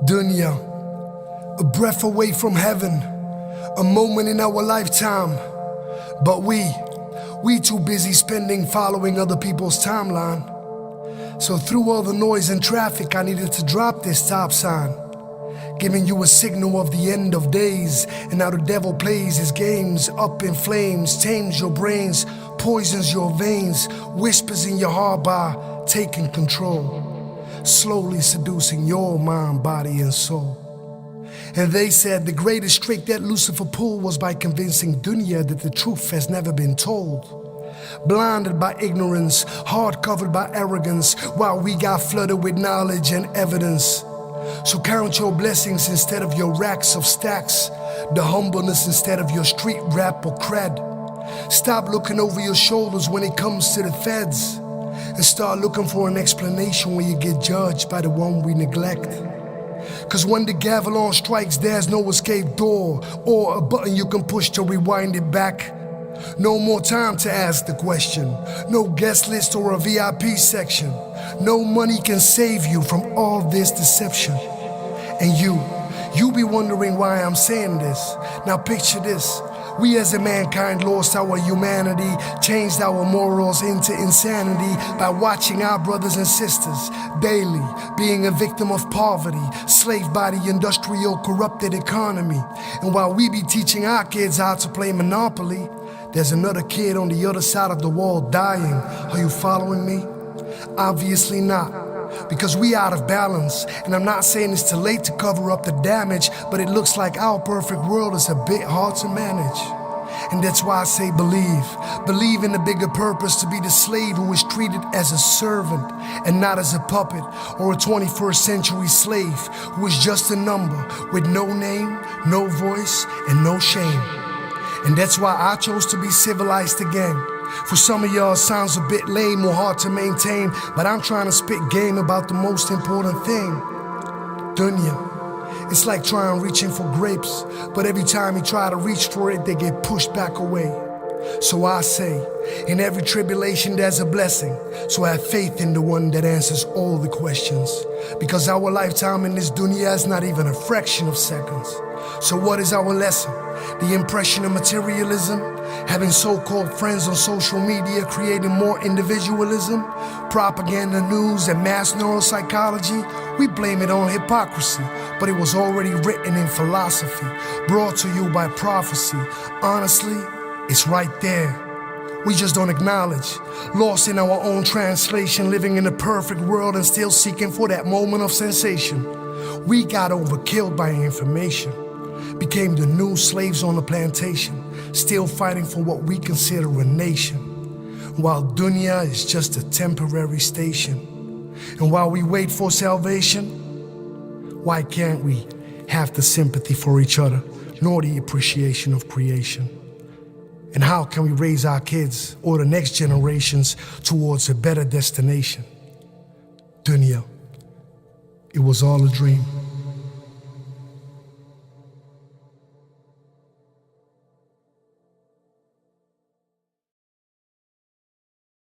Dunya, a breath away from heaven, a moment in our lifetime. But we too busy spending following other people's timeline. So through all the noise and traffic, I needed to drop this stop sign, giving you a signal of the end of days and how the devil plays his games. Up in flames, tames your brains, poisons your veins, whispers in your heart by taking control, slowly seducing your mind, body, and soul. And they said the greatest trick that Lucifer pulled was by convincing Dunya that the truth has never been told. Blinded by ignorance, heart covered by arrogance, while we got flooded with knowledge and evidence. So count your blessings instead of your racks of stacks, the humbleness instead of your street rap or cred. Stop looking over your shoulders when it comes to the feds, and start looking for an explanation when you get judged by the one we neglect. Cause when the gavel strikes, there's no escape door or a button you can push to rewind it back. No more time to ask the question, no guest list or a VIP section. No money can save you from all this deception. And you be wondering why I'm saying this. Now picture this. We as a mankind lost our humanity, changed our morals into insanity by watching our brothers and sisters daily being a victim of poverty, slaved by the industrial corrupted economy. And while we be teaching our kids how to play Monopoly, there's another kid on the other side of the wall dying. Are you following me? Obviously not. Because we out of balance. And I'm not saying it's too late to cover up the damage, but it looks like our perfect world is a bit hard to manage. And that's why I say believe. Believe in the bigger purpose, to be the slave who is treated as a servant and not as a puppet or a 21st century slave who is just a number with no name, no voice, and no shame. And that's why I chose to be civilized again. For some of y'all it sounds a bit lame or hard to maintain, but I'm trying to spit game about the most important thing. Dunya. It's like trying reaching for grapes, but every time you try to reach for it, they get pushed back away. So I say, in every tribulation there's a blessing. So have faith in the one that answers all the questions. Because our lifetime in this dunya is not even a fraction of seconds. So what is our lesson? The impression of materialism? Having so-called friends on social media creating more individualism? Propaganda news and mass neuropsychology? We blame it on hypocrisy, but it was already written in philosophy, brought to you by prophecy. Honestly, it's right there. We just don't acknowledge. Lost in our own translation, living in a perfect world and still seeking for that moment of sensation. We got overkilled by information, became the new slaves on the plantation, still fighting for what we consider a nation, while dunya is just a temporary station. And while we wait for salvation, why can't we have the sympathy for each other, nor the appreciation of creation? And how can we raise our kids or the next generations towards a better destination? Dunya, it was all a dream.